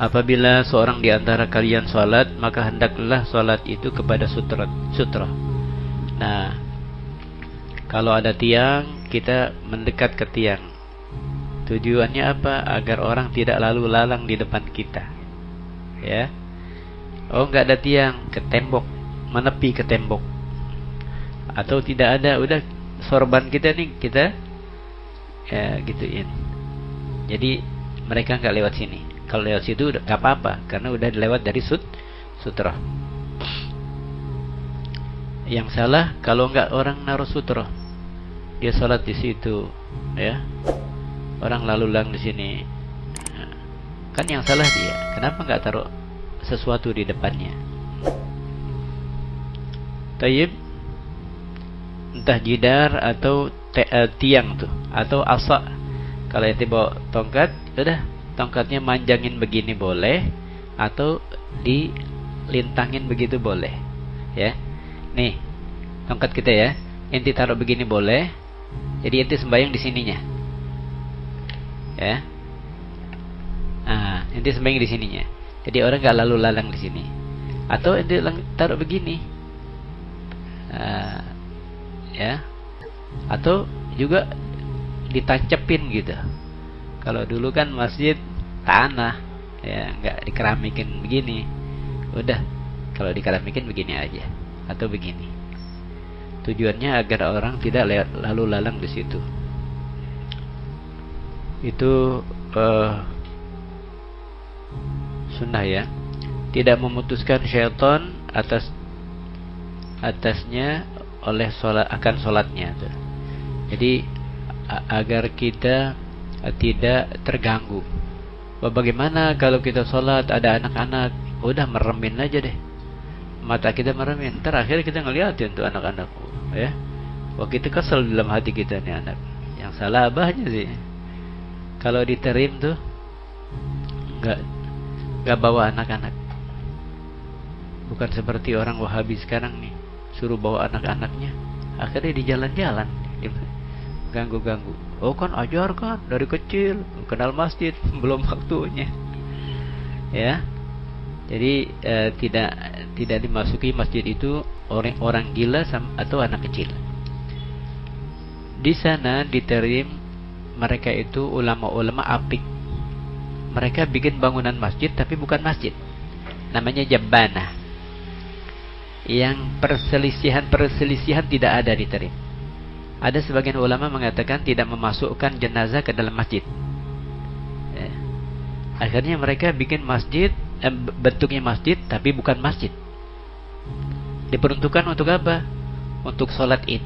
apabila seorang di antara kalian sholat, maka hendaklah sholat itu kepada sutra. Nah, kalau ada tiang, kita mendekat ke tiang. Tujuannya apa? Agar orang tidak lalu lalang di depan kita. Ya. Oh, nggak ada tiang, ke tembok, menepi ke tembok. Atau tidak ada, udah sorban kita nih, kita ya gituin. Jadi mereka nggak lewat sini. Kalau lewat situ udah nggak apa-apa, karena udah lewat dari sutra. Yang salah kalau nggak orang naruh sutra, dia sholat di situ, ya. Orang lalu lalang di sini, kan yang salah dia. Kenapa nggak taruh sesuatu di depannya? Tayyib, entah jidar atau tiang tuh, atau asa. Kalau ente bawa tongkat, udah tongkatnya manjangin begini boleh, atau dilintangin begitu boleh, ya. Nih, tongkat kita ya, ente taruh begini boleh, jadi ente sembahyang di sininya, ya. Nah, ente sembahyang di sininya, jadi orang nggak lalu lalang di sini. Atau ente taruh begini, ya. Atau juga ditancepin gitu. Kalau dulu kan masjid tanah, ya, nggak dikeramikin begini. Udah, kalau dikeramikin begini aja, atau begini. Tujuannya agar orang tidak lalu lalang di situ. Itu sunnah ya. Tidak memutuskan syaitan atasnya oleh akan sholatnya. Jadi agar kita tidak terganggu. Bagaimana kalau kita sholat ada anak-anak, udah meremin aja deh, mata kita meremin. Terakhir kita ngeliatin tuh anak-anak, ya. Wah, kita kesel dalam hati kita nih anak. Yang salah abahnya sih. Kalau diterim tuh nggak bawa anak-anak. Bukan seperti orang Wahabi sekarang nih, suruh bawa anak-anaknya. Akhirnya di jalan-jalan ganggu-ganggu. Oh kan ajar kan dari kecil, kenal masjid, belum waktunya. Ya. Jadi tidak dimasuki masjid itu orang gila atau anak kecil. Di sana diterim mereka itu ulama-ulama apik. Mereka bikin bangunan masjid tapi bukan masjid. Namanya jabbanah. Yang perselisihan tidak ada diterim. Ada sebagian ulama mengatakan tidak memasukkan jenazah ke dalam masjid. Ya. Akhirnya mereka bikin masjid, bentuknya masjid tapi bukan masjid. Diperuntukkan untuk apa? Untuk sholat id.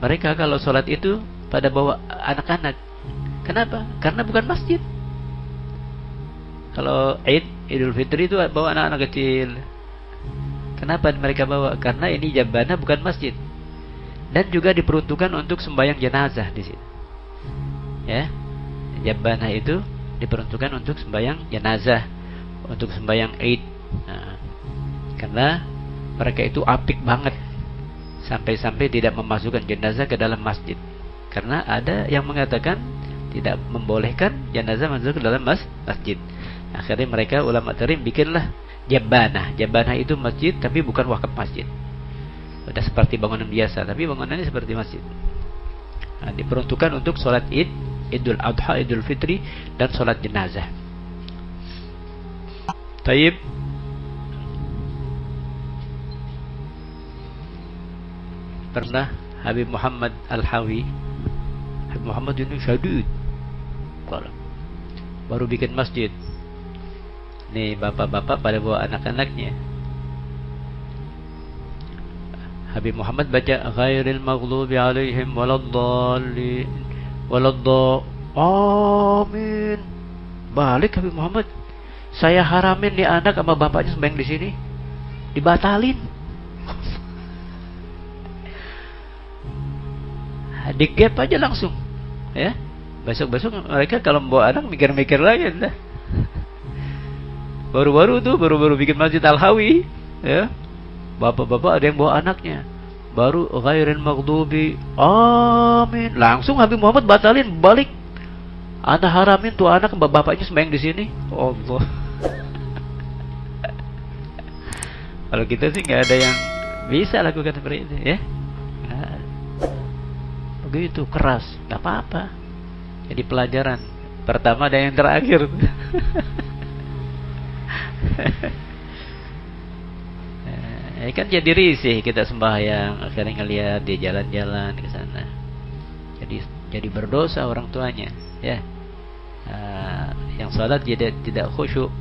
Mereka kalau sholat itu pada bawa anak-anak. Kenapa? Karena bukan masjid. Kalau Idul Fitri itu bawa anak-anak kecil. Kenapa mereka bawa? Karena ini jabbanah bukan masjid. Dan juga diperuntukkan untuk sembahyang jenazah di sini. Ya. Jabbanah itu diperuntukkan untuk sembahyang jenazah, untuk sembahyang Id. Nah, karena mereka itu apik banget. Sampai-sampai tidak memasukkan jenazah ke dalam masjid. Karena ada yang mengatakan tidak membolehkan jenazah masuk ke dalam masjid. Akhirnya mereka ulama terim bikinlah jabbanah. Jabbanah itu masjid tapi bukan wakaf masjid. Udah seperti bangunan biasa, tapi bangunannya seperti masjid. Nah, diperuntukkan untuk sholat id, Idul Adha, Idul Fitri, dan sholat jenazah. Taib. Pernah Habib Muhammad Al-Hawi, Habib Muhammad ini syadid, baru bikin masjid. Nih bapak-bapak pada bawa anak-anaknya. Habib Muhammad baca ghairil maghdubi alaihim waladdallin amin. Balik Habib Muhammad, saya haramin nih anak sama bapaknya sembahyang di sini, dibatalin. Di gap aja langsung, ya. Besok-besok mereka kalau membawa anak mikir-mikir lagi dah. Baru-baru bikin masjid Al-Hawi, ya. Bapak-bapak ada yang bawa anaknya, baru ghairil maghdubi amin, langsung Habib Muhammad batalin, balik. Anda haramin tuh anak bapaknya sembahyang di sini. Allah. Kalau kita sih nggak ada yang bisa lakukan seperti itu, ya. Nah, begitu keras, nggak apa-apa. Jadi pelajaran pertama dan yang terakhir. Nah, kan jadi risih kita sembahyang, akhirnya ngelihat dia jalan-jalan ke sana. Jadi berdosa orang tuanya, ya. Yang salat tidak khusyuk,